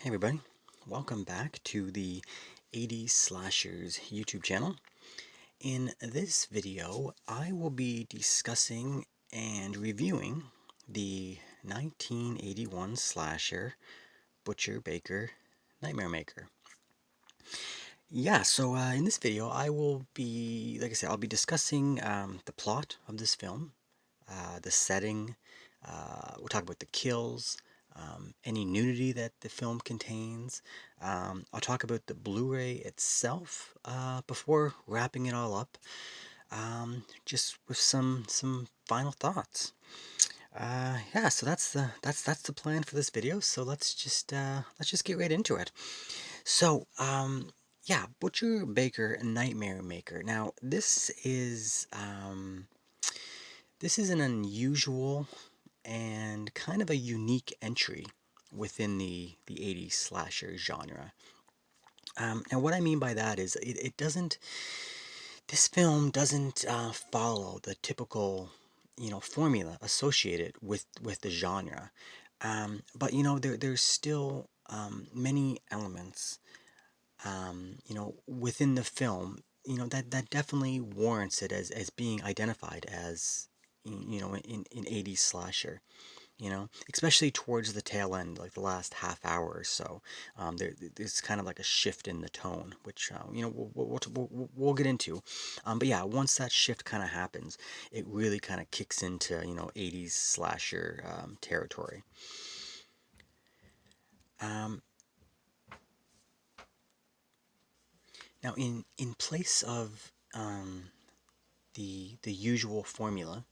everybody, welcome back to the 80s Slashers YouTube channel. In this video, I will be discussing and reviewing the 1981 slasher Butcher Baker Nightmare Maker. In this video, I will be, like I said, I'll be discussing the plot of this film, the setting, we'll talk about the kills, any nudity that the film contains. I'll talk about the Blu-ray itself before wrapping it all up, just with some final thoughts. So that's the plan for this video. So let's just get right into it. So Butcher Baker Nightmare Maker. Now this is an unusual and kind of a unique entry within the 80s slasher genre. And what I mean by that is this film doesn't follow the typical, formula associated with the genre. But there's still many elements, within the film, that definitely warrants it as being identified as, in 80s slasher, especially towards the tail end, like the last half hour or so. There's kind of like a shift in the tone, which, we'll get into. But yeah, once that shift kind of happens, it really kind of kicks into, 80s slasher territory. Now, in place of the usual formula,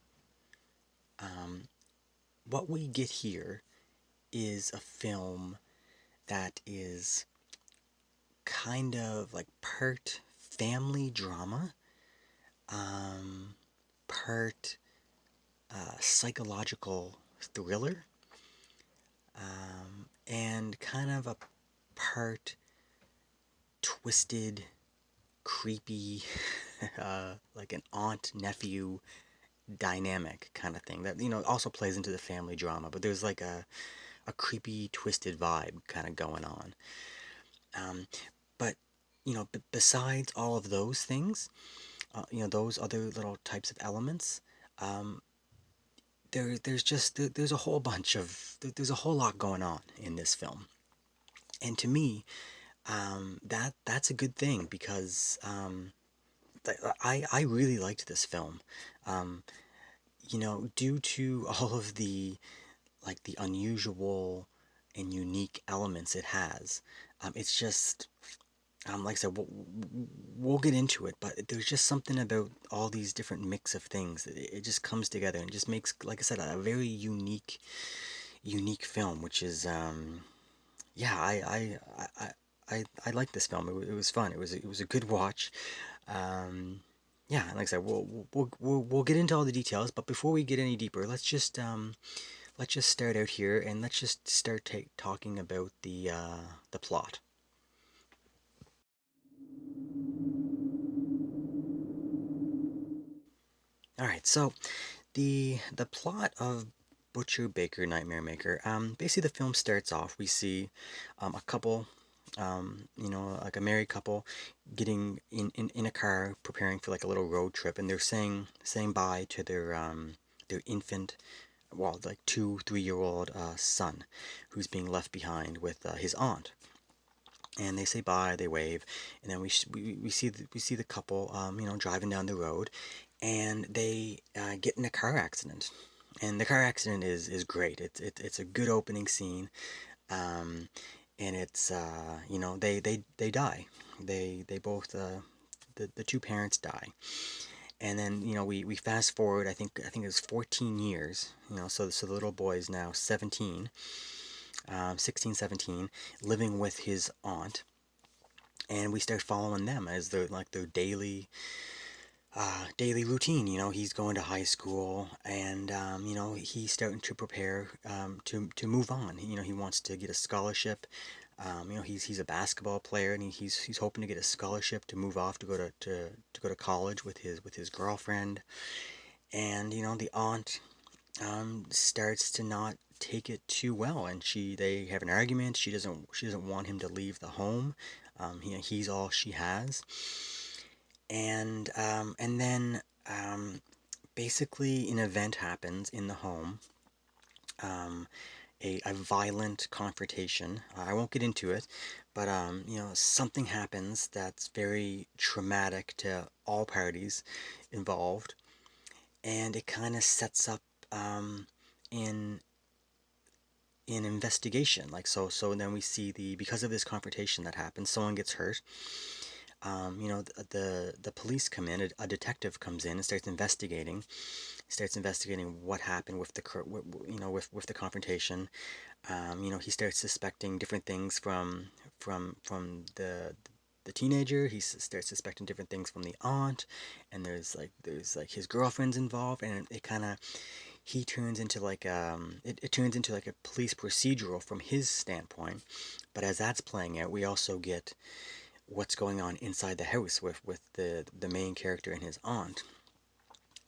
what we get here is a film that is kind of like part family drama, part psychological thriller, and kind of a part twisted, creepy, like an aunt-nephew dynamic kind of thing that also plays into the family drama, but there's like a creepy twisted vibe kind of going on. But besides all of those things, those other little types of elements, there's a whole bunch of there's a whole lot going on in this film, and to me, that's a good thing because I really liked this film. Due to all of the unusual and unique elements it has. It's just, like I said, we'll get into it, but there's just something about all these different mix of things that it just comes together and just makes, like I said, a very unique film, which is, I like this film. It was fun. It was a good watch. And like I said, we'll get into all the details, but before we get any deeper, let's just start out here and let's just start talking about the plot. All right, so the plot of Butcher Baker Nightmare Maker. Basically, the film starts off. We see a couple, like a married couple, getting in a car, preparing for like a little road trip, and they're saying bye to their infant, well, like 2-3 year old son, who's being left behind with his aunt. And they say bye, they wave, and then we see the couple, driving down the road, and they get in a car accident. And the car accident is great. It's a good opening scene, and it's they die. They both the two parents die, and then we fast forward. I think it was 14 years. So the little boy is now 17, 16, 17, living with his aunt, and we start following them as their daily routine. He's going to high school, and he's starting to prepare to move on. He wants to get a scholarship. He's a basketball player, and he's hoping to get a scholarship to move off to go to college with his girlfriend. And the aunt starts to not take it too well, and they have an argument. She doesn't want him to leave the home. He's all she has, and then basically an event happens in the home. Um, a violent confrontation. I won't get into it, but something happens that's very traumatic to all parties involved, and it kind of sets up in in investigation. So then we see because of this confrontation that happens, someone gets hurt. The police come in. A detective comes in and starts investigating what happened with with the confrontation. He starts suspecting different things from the teenager. He starts suspecting different things from the aunt, and there's his girlfriend's involved, and it kind of he turns into it turns into like a police procedural from his standpoint. But as that's playing out, we also get what's going on inside the house with the main character and his aunt.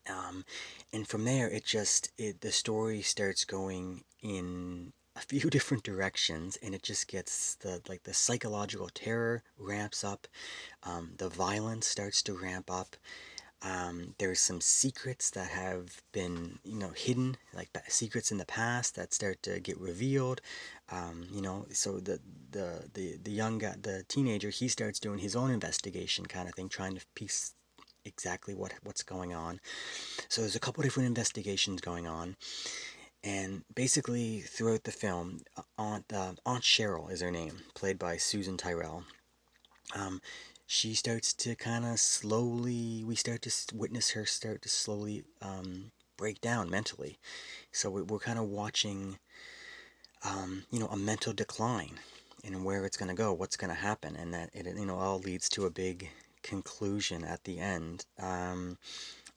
Um, and from there, the story starts going in a few different directions, and it just gets the psychological terror ramps up, the violence starts to ramp up. There's some secrets that have been, hidden, like secrets in the past that start to get revealed. So the young guy, the teenager, he starts doing his own investigation kind of thing, trying to piece exactly what's going on. So there's a couple different investigations going on, and basically throughout the film, Aunt Cheryl is her name, played by Susan Tyrrell. Um, she starts to kind of slowly, we start to witness her start to slowly break down mentally. So we're kind of watching, a mental decline and where it's going to go, what's going to happen, and that it, all leads to a big conclusion at the end. And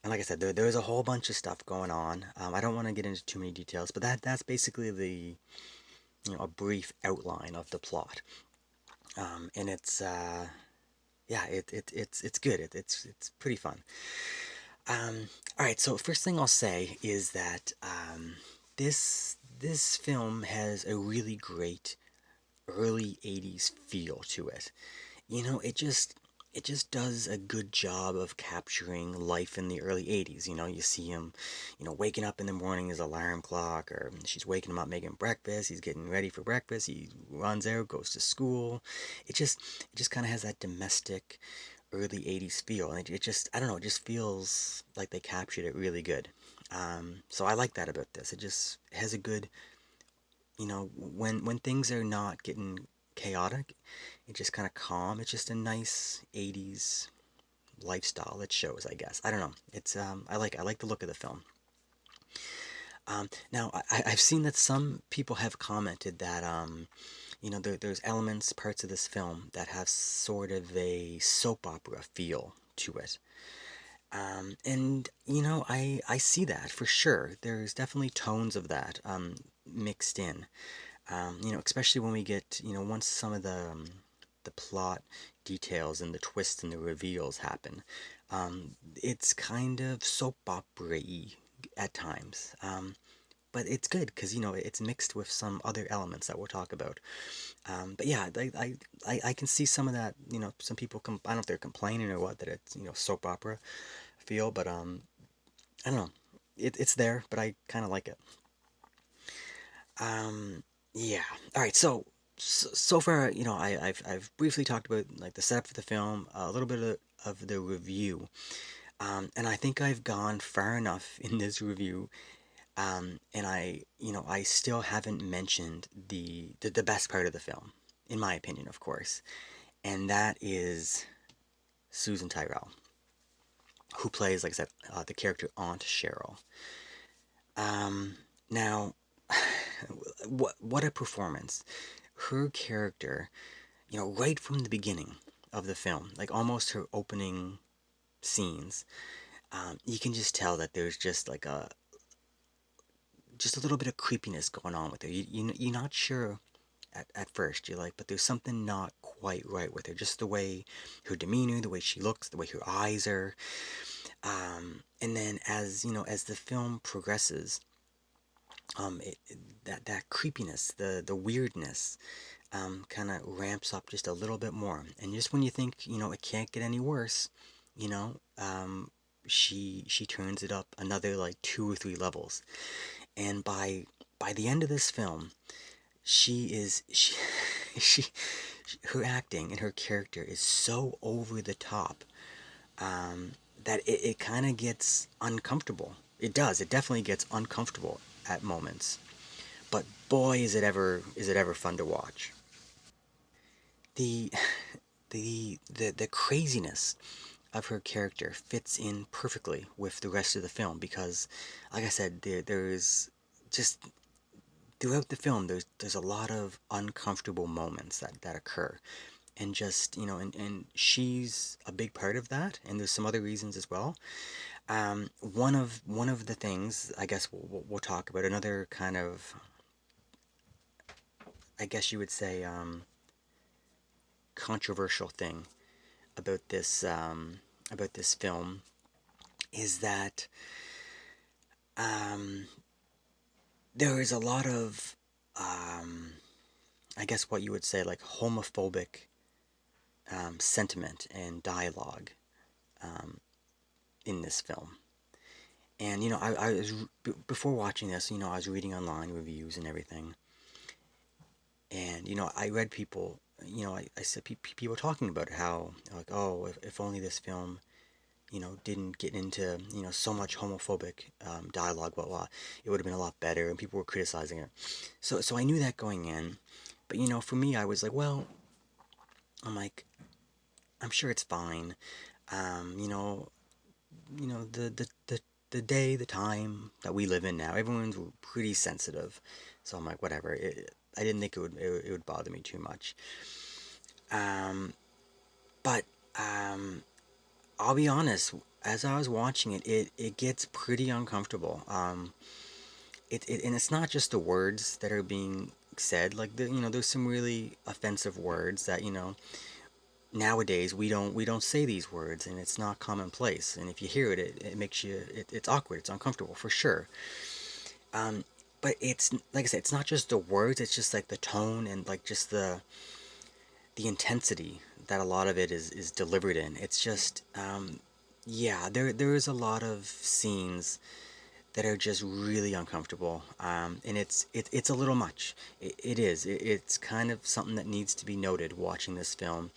like I said, there's a whole bunch of stuff going on. I don't want to get into too many details, but that's basically a brief outline of the plot. And it's yeah, it's good. It's pretty fun. All right, so first thing I'll say is that this film has a really great early 80s feel to it. It just does a good job of capturing life in the early 80s. You see him, waking up in the morning, his alarm clock, or she's waking him up making breakfast, he's getting ready for breakfast, he runs out, goes to school. It just kind of has that domestic early 80s feel, and it just, I don't know, it just feels like they captured it really good. So I like that about this. It just has a good, when things are not getting chaotic, it's just kind of calm. It's just a nice 80s lifestyle that shows, I guess. I don't know. It's I like the look of the film. Now I've seen that some people have commented that there's elements, parts of this film that have sort of a soap opera feel to it. And I see that for sure. There's definitely tones of that mixed in. Especially when we get, once some of the plot details and the twists and the reveals happen. It's kind of soap opera-y at times. But it's good because, it's mixed with some other elements that we'll talk about. But yeah, I can see some of that, some people, I don't know if they're complaining or what, that it's, soap opera feel, but I don't know. It's there, but I kind of like it. Um, yeah. All right. So far, I've briefly talked about like the setup for the film, a little bit of the review, and I think I've gone far enough in this review. And I still haven't mentioned the best part of the film, in my opinion, of course, and that is Susan Tyrrell, who plays, like I said, the character Aunt Cheryl. Now, what a performance! Her character, right from the beginning of the film, like almost her opening scenes, you can just tell that there's just a little bit of creepiness going on with her. You're not sure at first. You're like, but there's something not quite right with her. Just the way her demeanor, the way she looks, the way her eyes are. And then as the film progresses, that creepiness, the weirdness, kind of ramps up just a little bit more. And just when you think, it can't get any worse, you know, um, she turns it up another like 2 or 3 levels. And by the end of this film, she is she her acting and her character is so over the top, um, that it kind of gets uncomfortable. It does. It definitely gets uncomfortable at moments. But boy, is it ever fun to watch. The the craziness of her character fits in perfectly with the rest of the film because, like I said, there's just throughout the film there's a lot of uncomfortable moments that occur, and just and she's a big part of that, and there's some other reasons as well. One of the things I guess we'll talk about, another kind of, I guess you would say, controversial thing about this film is that, um, there is a lot of, um, I guess what you would say, like homophobic, sentiment and dialogue, um, in this film. And I was before watching this, I was reading online reviews and everything, and I read people, I said people talking about it, how like, oh, if only this film didn't get into, so much homophobic, dialogue, blah blah, it would have been a lot better, and people were criticizing it. So I knew that going in, but for me, I was like, well, I'm like, I'm sure it's fine. Um, you know, the day, the time that we live in now, everyone's pretty sensitive. So I'm like, whatever. I didn't think it would bother me too much. Um, but I'll be honest. As I was watching it, it gets pretty uncomfortable. And it's not just the words that are being said. Like there's some really offensive words that nowadays we don't say these words, and it's not commonplace. And if you hear it, it makes you it's awkward. It's uncomfortable for sure. Um, but it's like I said, it's not just the words. It's just like the tone and like just the intensity that a lot of it is delivered in. It's just, yeah, there is a lot of scenes that are just really uncomfortable, and it's a little much. It is. It's kind of something that needs to be noted watching this film,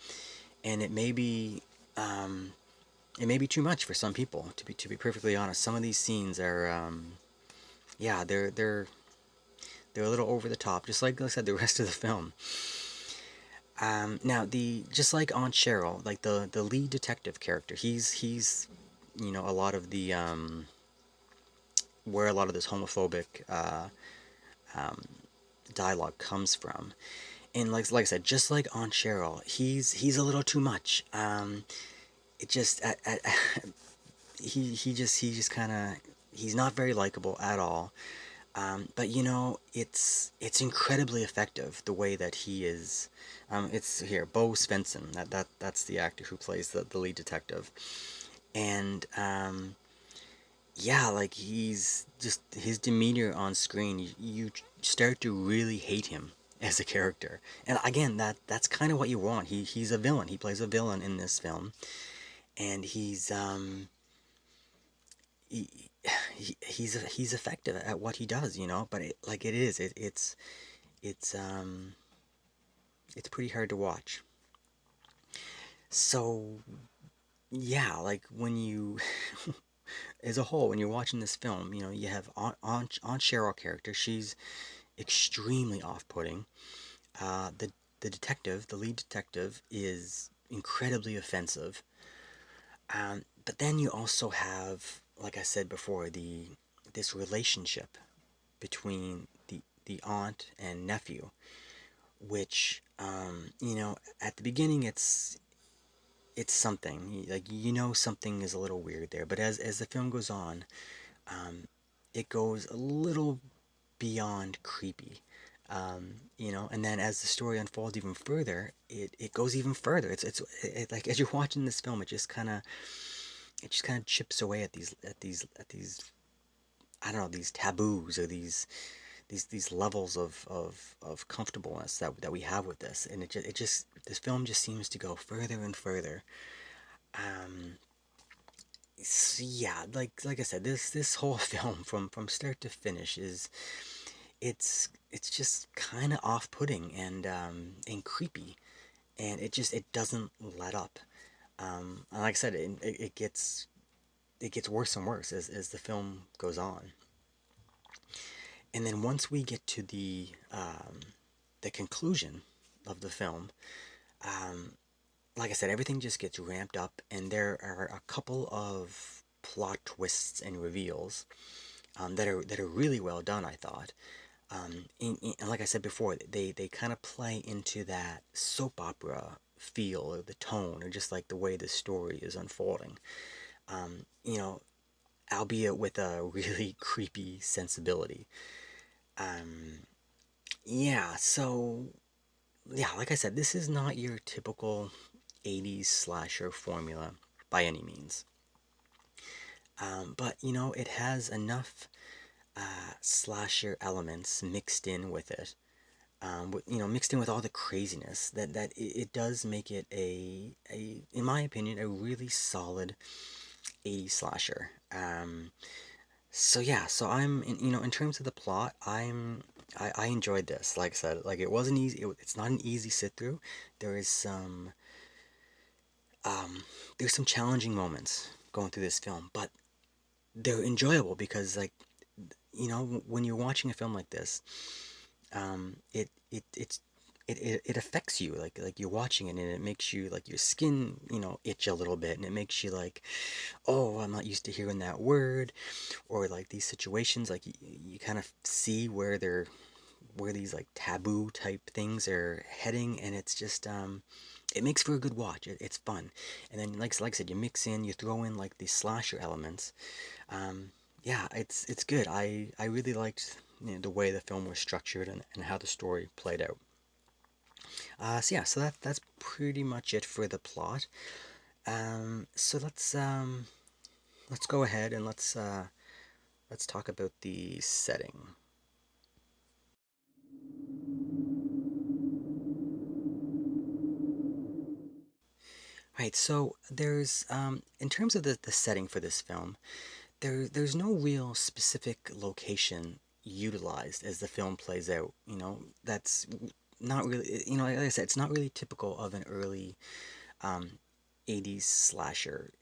and um, it may be too much for some people. To be perfectly honest, some of these scenes are, yeah, they're a little over the top, just like I said, the rest of the film. Now the just like Aunt Cheryl, like the lead detective character, he's a lot of the, where a lot of this homophobic, um, dialogue comes from. And like I said, just like Aunt Cheryl, he's a little too much. It just he just kind of, he's not very likable at all. But it's incredibly effective the way that he is. It's here, Bo Svensson. That's the actor who plays the lead detective, and yeah, like he's just, his demeanor on screen. You start to really hate him as a character, and again, that's kind of what you want. He's a villain. He plays a villain in this film, and he, he's effective at what he does. But like it's it's pretty hard to watch. So yeah, like when you, as a whole, when you're watching this film, you have Aunt Cheryl character. She's extremely off-putting. The detective, the lead detective, is incredibly offensive. But then you also have, like I said before, the this relationship between the aunt and nephew, which, at the beginning it's something like, something is a little weird there, but as the film goes on, um, it goes a little beyond creepy. And then as the story unfolds even further, it goes even further. Like as you're watching this film, it just kind of chips away at these I don't know, these taboos, or these these levels of comfortableness that we have with this, and it just this film just seems to go further and further. Um, yeah, like I said, this whole film from start to finish is it's just kind of off-putting and creepy, and it doesn't let up. And like I said, it gets worse and worse as the film goes on. And then once we get to the conclusion of the film, um, like I said, everything just gets ramped up, and there are a couple of plot twists and reveals that are really well done, I thought. And like I said before, they kind of play into that soap opera feel, or the tone, or just like the way the story is unfolding. You know, albeit with a really creepy sensibility. Um, yeah, so yeah, like I said, this is not your typical 80s slasher formula by any means. But it has enough slasher elements mixed in with it, mixed in with all the craziness that it does make it in my opinion, a really solid 80s slasher. So yeah, so in terms of the plot, I enjoyed this. Like I said, like it wasn't easy. It's not an easy sit through. There is um, there's some challenging moments going through this film, but they're enjoyable because like when you're watching a film like this, it affects you, like you're watching it, and it makes you like your skin itch a little bit, and it makes you like, oh, I'm not used to hearing that word, or like these situations, like you kind of see where these like taboo type things are heading, and it's just it makes for a good watch. It's fun. And then like I said, you throw in like these slasher elements. Yeah, it's good. I really liked the way the film was structured, and how the story played out. So yeah, so that's pretty much it for the plot. So let's go ahead and let's talk about the setting. Right, so there's in terms of the setting for this film, there's no real specific location utilized as the film plays out. That's not really, like I said, it's not really typical of an early um, 80s slasher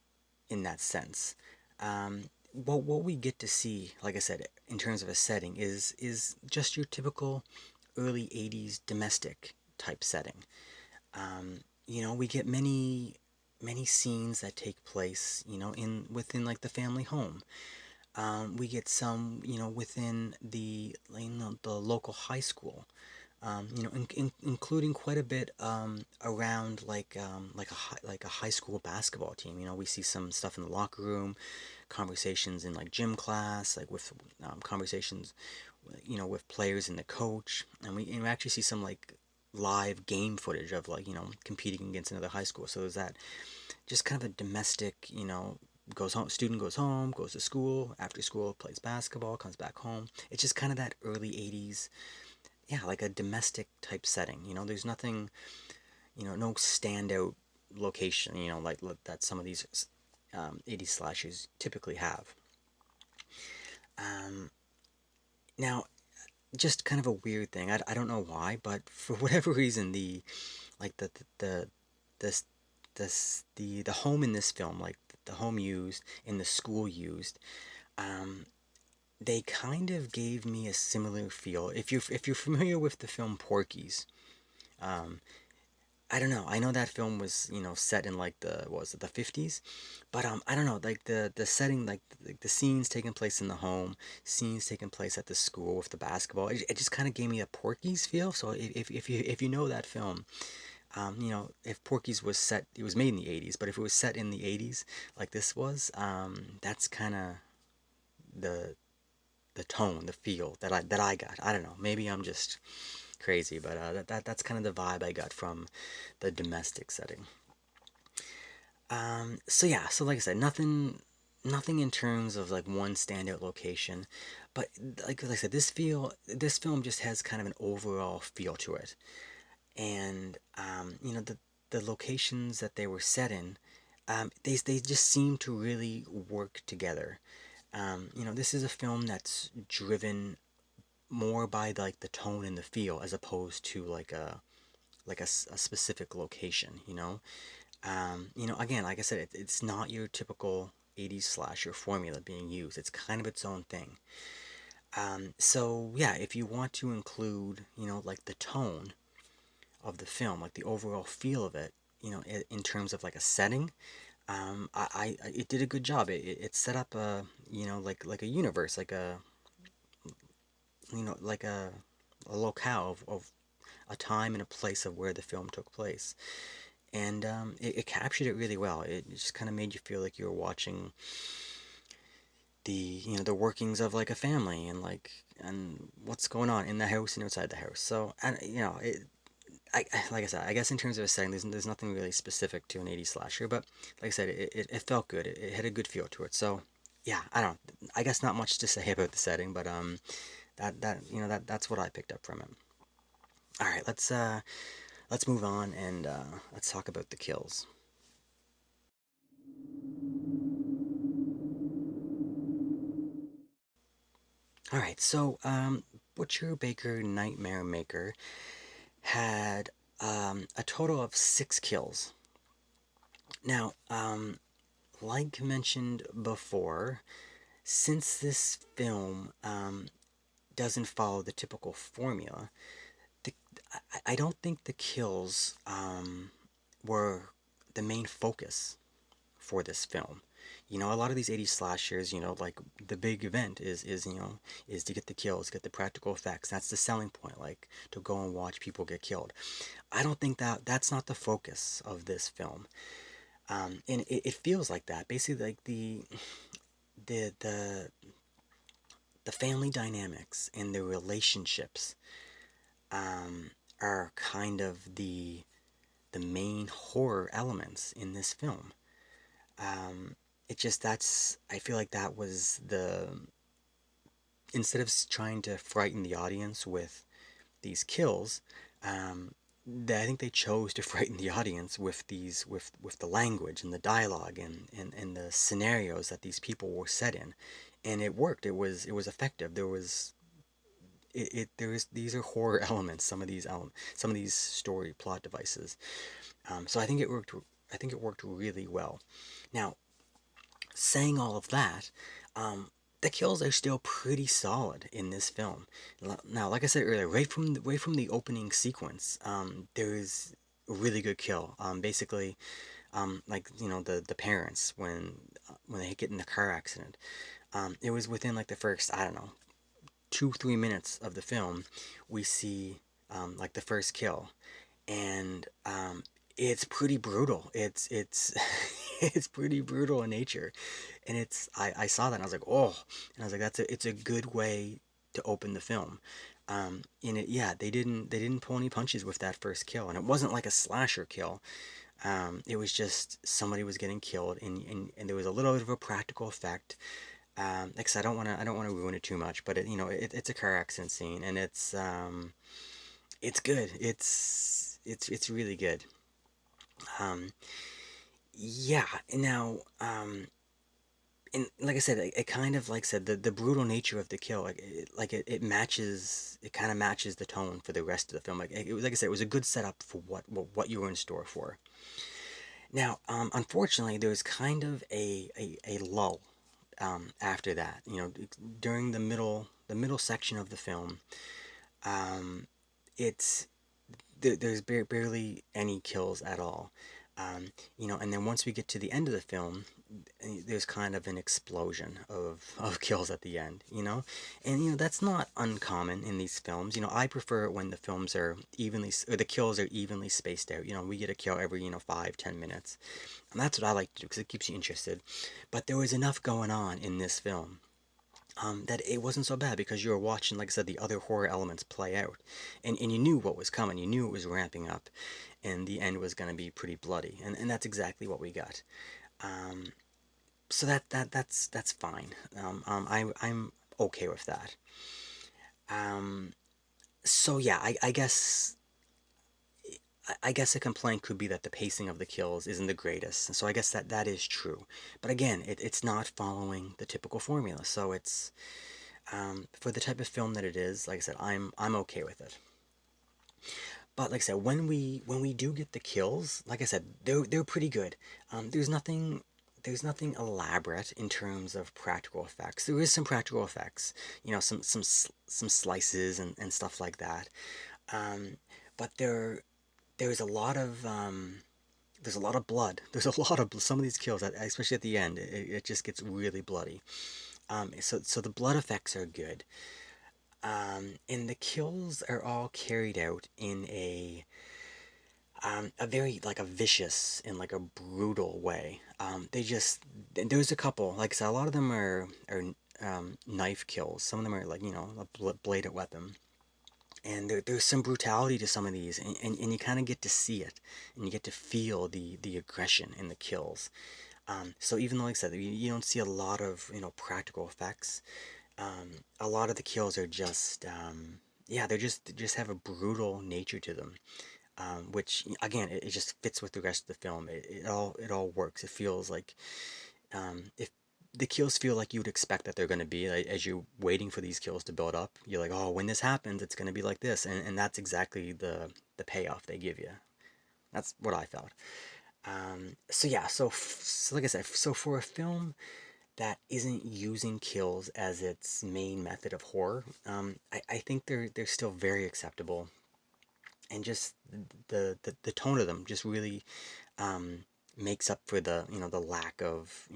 in that sense. What we get to see, like I said, in terms of a setting, is just your typical early 80s domestic type setting. We get many scenes that take place, in within like the family home. We get some, within the local high school. Including quite a bit around like a high school basketball team. We see some stuff in the locker room, conversations in like gym class, like with conversations, with players and the coach, and we actually see some like live game footage of like competing against another high school. So there's that just kind of a domestic, goes home, goes to school, after school plays basketball, comes back home. It's just kind of that early 80s, yeah, like a domestic type setting. There's nothing, no standout location, that some of these 80s slashers typically have. Um, Now, just kind of a weird thing. I don't know why, but for whatever reason, like the the home in this film, like the home used in the school used, um, they kind of gave me a similar feel. If you're familiar with the film Porky's, um, I don't know. I know that film was, set in like what was it, the 50s? But I don't know, like the setting, like the scenes taking place in the home, scenes taking place at the school with the basketball. It just kind of gave me a Porky's feel. So if you know that film, if Porky's was set, it was made in the 80s, but if it was set in the 80s like this was, that's kind of the the tone, the feel that I got. I don't know. Maybe I'm just crazy, but that's kind of the vibe I got from the domestic setting. So yeah, so like I said, nothing in terms of like one standout location, but like I said, this film just has kind of an overall feel to it. And the locations that they were set in, they just seem to really work together. This is a film that's driven more by like the tone and the feel as opposed to a specific location. Again, like I said, it's not your typical 80s slasher formula being used. It's kind of its own thing. So yeah, if you want to include, like the tone of the film, like the overall feel of it, in terms of like a setting, it did a good job. It set up a, like a universe, like a locale of a time and a place of where the film took place. And it captured it really well. It just kind of made you feel like you were watching the workings of like a family and what's going on in the house and outside the house. So, and like I said, I guess in terms of a setting, there's nothing really specific to an 80s slasher, but like I said, it felt good. It had a good feel to it. So yeah, I don't. I guess not much to say about the setting, but that's what I picked up from it. All right, let's move on and let's talk about the kills. All right, so Butcher Baker Nightmare Maker had a total of 6 kills. Now, like mentioned before, since this film doesn't follow the typical formula, the, I don't think the kills were the main focus for this film. A lot of these 80s slashers, like the big event is to get the kills, get the practical effects. That's the selling point, like to go and watch people get killed. I don't think that's not the focus of this film. And it feels like that. Basically, like the the the family dynamics and the relationships are kind of the main horror elements in this film. It just that's I feel like that was the instead of trying to frighten the audience with these kills, I think they chose to frighten the audience with these with the language and the dialogue and the scenarios that these people were set in, and it worked. It was effective. There was these are horror elements. Some of these story plot devices. So I think it worked. I think it worked really well. Now, saying all of that, the kills are still pretty solid in this film. Now, like I said earlier, right from the opening sequence, there is a really good kill. Basically, like the parents when they get in the car accident. It was within like the first, I don't know, 2-3 minutes of the film, we see like the first kill, and it's pretty brutal. It's it's pretty brutal in nature, and I saw that and I was like, oh, and I was like, it's a good way to open the film. In it, yeah, they didn't pull any punches with that first kill, and it wasn't like a slasher kill. It was just somebody was getting killed, and there was a little bit of a practical effect. Like I said, I don't want to ruin it too much, but it's a car accident scene, and it's good. It's really good. Um, yeah. Now, and like I said, it kind of like I said the brutal nature of the kill, it matches. It kind of matches the tone for the rest of the film. Like I said, it was a good setup for what you were in store for. Now, unfortunately, there was kind of a lull after that. During the middle section of the film, um, it's there's barely any kills at all. And then once we get to the end of the film, there's kind of an explosion of kills at the end, and that's not uncommon in these films. I prefer it when the films are or the kills are evenly spaced out. We get a kill every 5-10 minutes, and that's what I like to do because it keeps you interested. But there was enough going on in this film that it wasn't so bad because you were watching, like I said, the other horror elements play out, and you knew what was coming. You knew it was ramping up, and the end was going to be pretty bloody, and that's exactly what we got. Um, that's fine. I'm okay with that. Um, so yeah, I guess a complaint could be that the pacing of the kills isn't the greatest. So I guess that is true. But again, it's not following the typical formula. So it's for the type of film that it is. Like I said, I'm okay with it. But like I said, when we do get the kills, like I said, they're pretty good. There's nothing elaborate in terms of practical effects. There is some practical effects, some slices and stuff like that. Um, but there's a lot of there's a lot of blood. There's a lot of some of these kills, especially at the end. It just gets really bloody. So the blood effects are good. And the kills are all carried out in a very like a vicious and like a brutal way. There's a couple, like I said, a lot of them are knife kills. Some of them are like a bladed weapon, and there's some brutality to some of these, and you kind of get to see it, and you get to feel the aggression in the kills. So even though, like I said, you don't see a lot of practical effects, a lot of the kills are just yeah, they just have a brutal nature to them, which again it just fits with the rest of the film. It all works. It feels like if the kills feel like you would expect that they're going to be like, as you're waiting for these kills to build up, you're like, oh, when this happens it's going to be like this, and that's exactly the payoff they give you. That's what I felt. So yeah, so like I said, so for a film that isn't using kills as its main method of horror, I think they're still very acceptable, and just the tone of them just really um, makes up for the lack of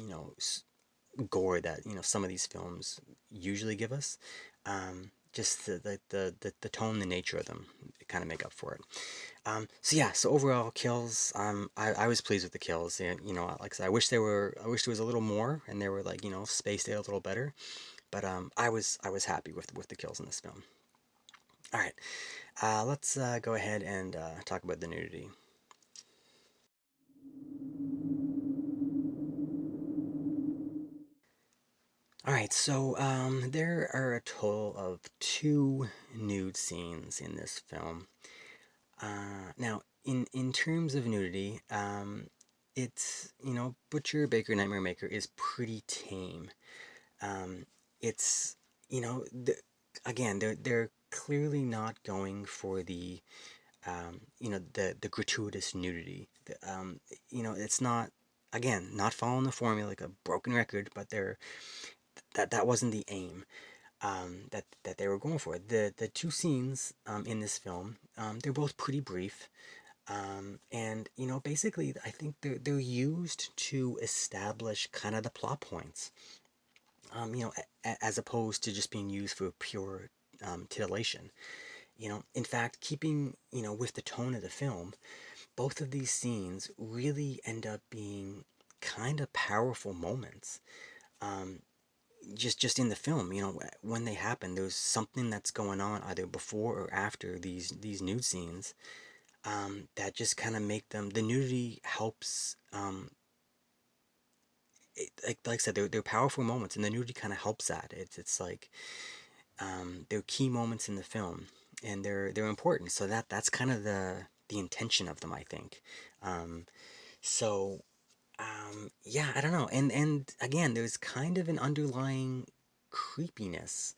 gore that some of these films usually give us. Just the tone, the nature of them kind of make up for it. So yeah, so overall kills, I was pleased with the kills. And, like I said, I wish there was a little more, and they were like spaced out a little better. But I was happy with the kills in this film. All right, let's go ahead and talk about the nudity. All right, so there are a total of two nude scenes in this film. Now, in terms of nudity, it's Butcher Baker Nightmare Maker is pretty tame. Um, it's you know the, again they're clearly not going for the gratuitous nudity. It's not, again, not following the formula, like a broken record, but that wasn't the aim that they were going for. The two scenes in this film, they're both pretty brief. And basically, I think they're used to establish kind of the plot points. As opposed to just being used for pure titillation. In fact, keeping with the tone of the film, both of these scenes really end up being kind of powerful moments. Um, just in the film, when they happen, there's something that's going on either before or after these nude scenes, that just kind of make them. The nudity helps. Like I said, they're powerful moments, and the nudity kind of helps that. It's like they're key moments in the film, and they're important. So that's kind of the intention of them, I think. Um, so yeah, I don't know. And again, there's kind of an underlying creepiness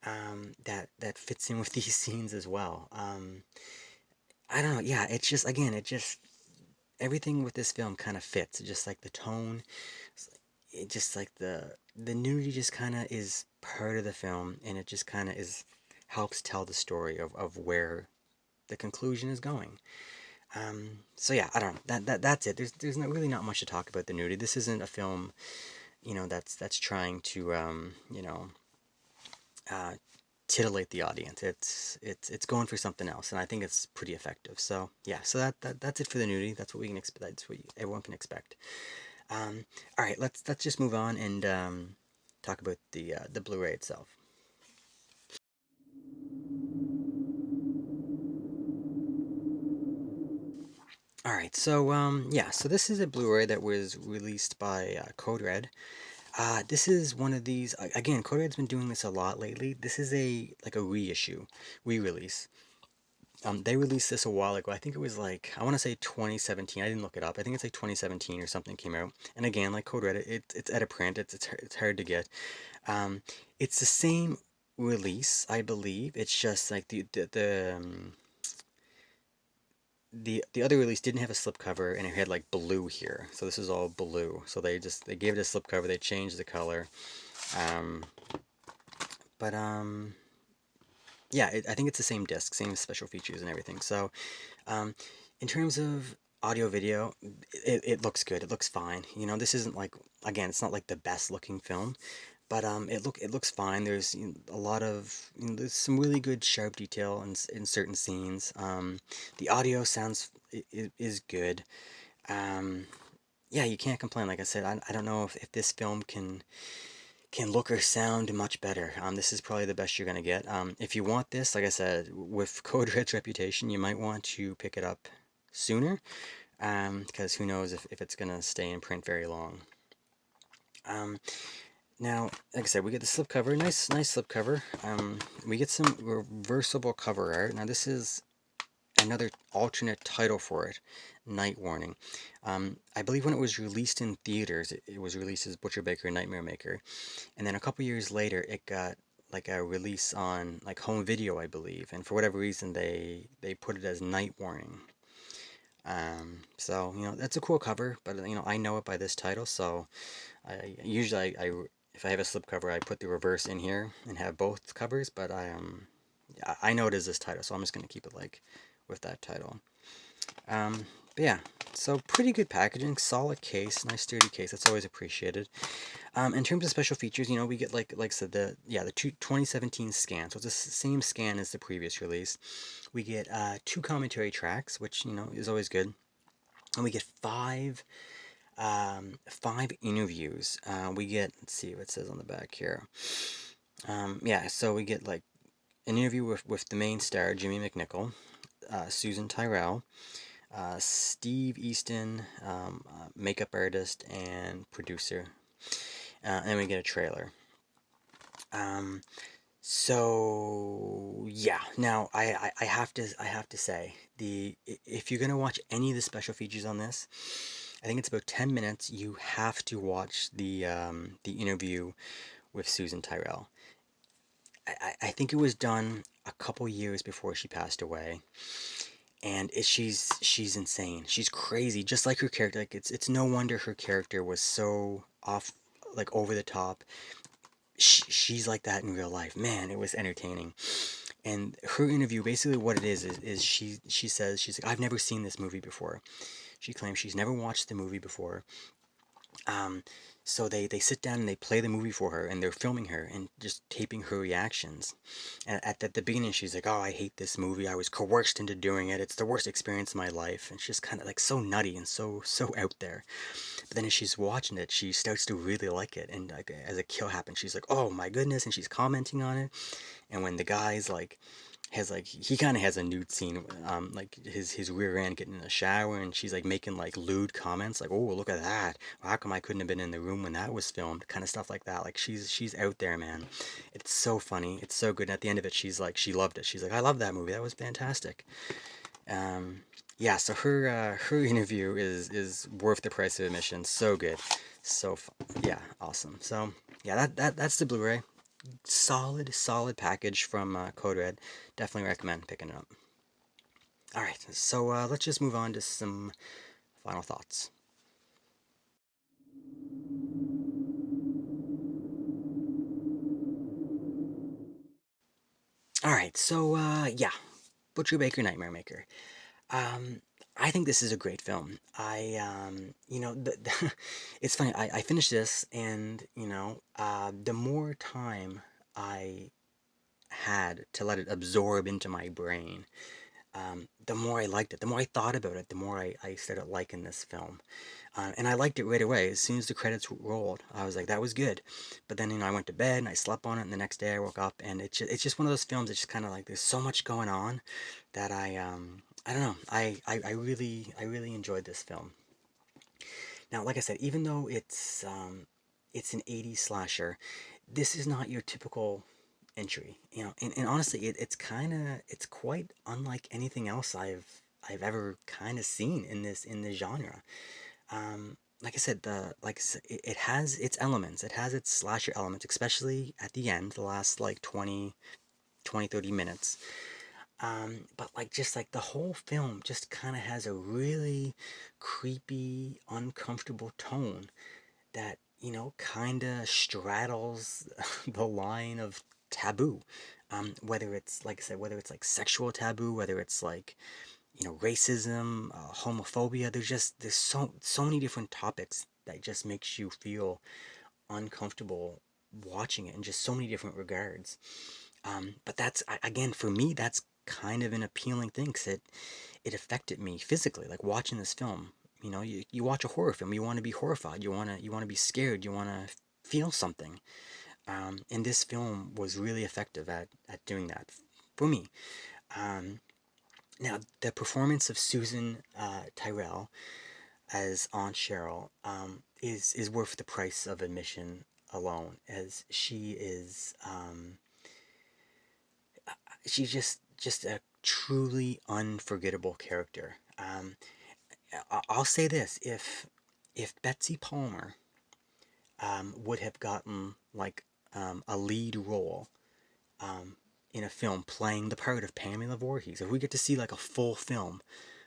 that fits in with these scenes as well. I don't know. Yeah, it's just, again, it just, everything with this film kind of fits. Just like the tone, it just like the nudity just kind of is part of the film, and it just kind of is helps tell the story of where the conclusion is going. So yeah, I don't know. That's it. There's not really not much to talk about the nudity. This isn't a film, that's trying to uh, titillate the audience. It's going for something else, and I think it's pretty effective. So yeah, so that's it for the nudity. That's what we can expect. That's what everyone can expect. All right, let's just move on and talk about the Blu-ray itself. All right, so yeah, so this is a Blu-ray that was released by Code Red. This is one of these again. Code Red's been doing this a lot lately. This is a like a reissue, re-release. They released this a while ago. I think it was like I want to say 2017. I didn't look it up. I think it's like 2017 or something came out. And again, like Code Red, it's out of print. It's hard to get. Um, it's the same release, I believe. It's just like the other release didn't have a slipcover and it had like blue here. So this is all blue. So they gave it a slipcover. They changed the color. Um, but yeah, I think it's the same disc, same special features and everything. So um, in terms of audio video, it looks good. It looks fine. You know, this isn't like again, it's not like the best looking film, but it looks fine. There's a lot of there's some really good sharp detail in certain scenes. The audio sounds is good. Um, yeah, you can't complain. Like I said, I don't know if this film can look or sound much better. This is probably the best you're gonna get. If you want this, like I said, with Code Red's reputation, you might want to pick it up sooner, because who knows if it's gonna stay in print very long. Um, Now, like I said, we get the slipcover, nice slipcover. We get some reversible cover art. Now, this is another alternate title for it, Night Warning. I believe when it was released in theaters, it was released as Butcher Baker Nightmare Maker, and then a couple years later, it got like a release on like home video, I believe, and for whatever reason, they put it as Night Warning. So that's a cool cover, but I know it by this title, so I usually if I have a slipcover, I put the reverse in here and have both covers, but I know it is this title, so I'm just gonna keep it like with that title. But yeah, so pretty good packaging, solid case, nice sturdy case. That's always appreciated. In terms of special features, we get like I said, the 2017 scan. So it's the same scan as the previous release. We get 2 commentary tracks, which is always good, and we get five interviews. We get, let's see what it says on the back here. Yeah, so we get like an interview with the main star, Jimmy McNichol, Susan Tyrrell, Steve Easton, makeup artist and producer, and we get a trailer. So yeah, now I have to say if you're gonna watch any of the special features on this, I think it's about 10 minutes. You have to watch the interview with Susan Tyrrell. I think it was done a couple years before she passed away, and she's insane. She's crazy, just like her character. Like it's no wonder her character was so off, like over the top. She's like that in real life. Man, it was entertaining. And her interview, basically what it is she says she's like, I've never seen this movie before. She claims she's never watched the movie before. Um, so they sit down and they play the movie for her, and they're filming her and just taping her reactions. And at the beginning, she's like, "Oh, I hate this movie. I was coerced into doing it. It's the worst experience of my life." And she's kind of like so nutty and so out there. But then as she's watching it, she starts to really like it. And like as a kill happens, she's like, "Oh my goodness!" And she's commenting on it. And when the guy's like has like he kind of has a nude scene, like his rear end getting in the shower, and she's like making like lewd comments, like, "Oh, look at that! Well, how come I couldn't have been in the room when that was filmed?" Kind of stuff like that. Like she's out there, man. It's so funny. It's so good. And at the end of it, she's like, she loved it. She's like, "I love that movie. That was fantastic." Yeah. So her interview is worth the price of admission. So good. So yeah, awesome. So yeah, that's the Blu-ray. Solid package from Code Red. Definitely recommend picking it up. All right, so let's just move on to some final thoughts. All right, so yeah, Butcher Baker Nightmare Maker. Um, I think this is a great film. It's funny. I finished this, and the more time I had to let it absorb into my brain, the more I liked it. The more I thought about it, the more I started liking this film. And I liked it right away. As soon as the credits rolled, I was like, that was good. But then, I went to bed and I slept on it, and the next day I woke up, and it's just one of those films that's just kind of like, there's so much going on that I don't know. I really enjoyed this film. Now, like I said, even though it's an 80s slasher, this is not your typical entry, and honestly, it's quite unlike anything else I've ever kind of seen in this genre. Like I said, it has its elements. It has its slasher elements, especially at the end, the last like 20, 30 minutes. But like, just like the whole film just kind of has a really creepy, uncomfortable tone that, kind of straddles the line of taboo. Whether it's, like I said, whether it's like sexual taboo, whether it's like, racism, homophobia. There's so many different topics that just makes you feel uncomfortable watching it in just so many different regards. But that's, again, for me, that's kind of an appealing thing, because it affected me physically. Like, watching this film, you watch a horror film, you want to be horrified, you want to be scared, you want to feel something. And this film was really effective at doing that for me. Um, Now, the performance of Susan Tyrrell as Aunt Cheryl is worth the price of admission alone, as she's just a truly unforgettable character. I'll say this: if Betsy Palmer would have gotten like a lead role um, in a film playing the part of Pamela Voorhees, if we get to see like a full film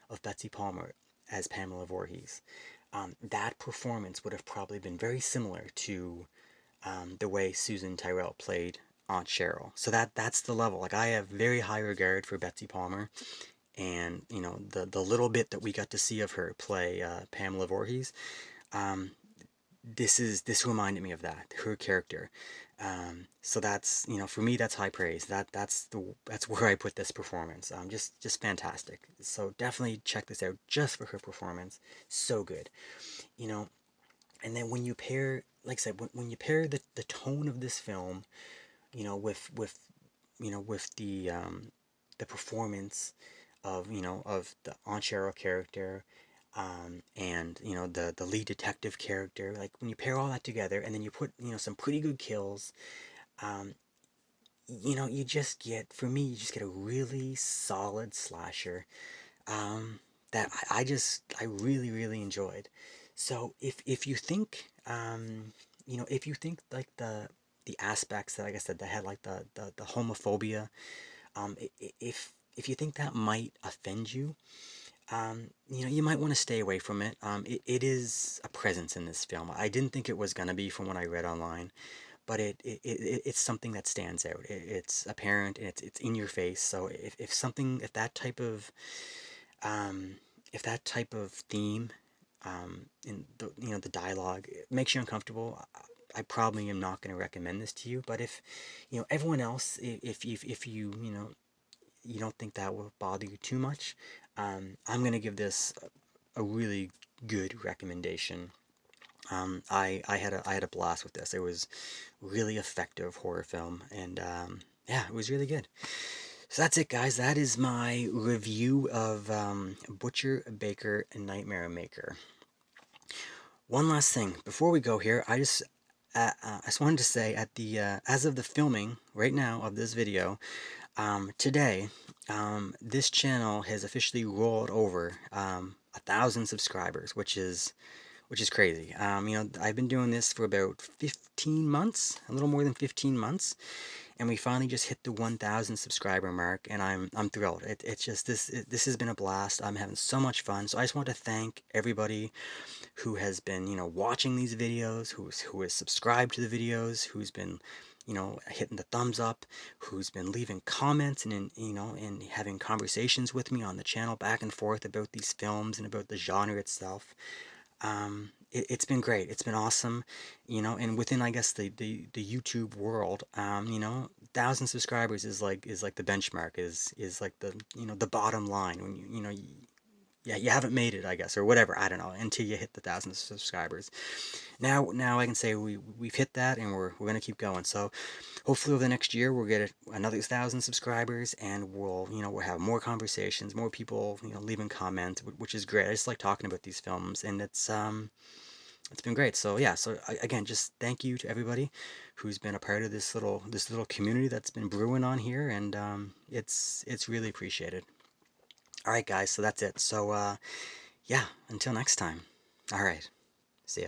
of Betsy Palmer as Pamela Voorhees, that performance would have probably been very similar to the way Susan Tyrrell played Aunt Cheryl. So that's the level. Like, I have very high regard for Betsy Palmer, and the little bit that we got to see of her play Pamela Voorhees. Um, this reminded me of that, her character. So that's, for me, that's high praise. That's where I put this performance. Just fantastic. So definitely check this out just for her performance. So good. You know, and then when you pair, like I said, when you pair the tone of this film, with the performance of the Aunt Cheryl character, and the lead detective character. Like, when you pair all that together, and then you put some pretty good kills, um, you just get, for me, you just get a really solid slasher, that I really really enjoyed. So if you think, if you think like the aspects that, like I said, that had like the homophobia, if you think that might offend you, you might want to stay away from it. It is a presence in this film. I didn't think it was gonna be, from what I read online, but it's something that stands out. It's apparent, and it's in your face. So if something, um, if that type of theme, in the dialogue, makes you uncomfortable, I probably am not going to recommend this to you. But if everyone else, if you don't think that will bother you too much, I'm going to give this a really good recommendation. I had a blast with this. It was really effective horror film, and yeah, it was really good. So that's it, guys. That is my review of Butcher Baker Nightmare Maker. One last thing before we go here, I just wanted to say, at the as of the filming right now of this video, today, this channel has officially rolled over 1,000 subscribers, which is crazy. I've been doing this for about 15 months, a little more than 15 months, and we finally just hit the 1,000 subscriber mark, and I'm thrilled. It's just this has been a blast. I'm having so much fun. So I just want to thank everybody who has been, watching these videos, who has subscribed to the videos, who's been, hitting the thumbs up, who's been leaving comments, and having conversations with me on the channel back and forth about these films and about the genre itself. it's been great. It's been awesome, and within, I guess, the YouTube world, 1,000 subscribers is like the benchmark, is like the bottom line when yeah, you haven't made it, I guess, or whatever. I don't know, until you hit the 1,000 subscribers. Now I can say we've hit that, and we're gonna keep going. So hopefully over the next year we'll get another 1,000 subscribers, and we'll have more conversations, more people leaving comments, which is great. I just like talking about these films, and it's been great. So yeah, so again, just thank you to everybody who's been a part of this little community that's been brewing on here, and it's really appreciated. All right, guys, so that's it. So yeah, until next time. All right, see ya.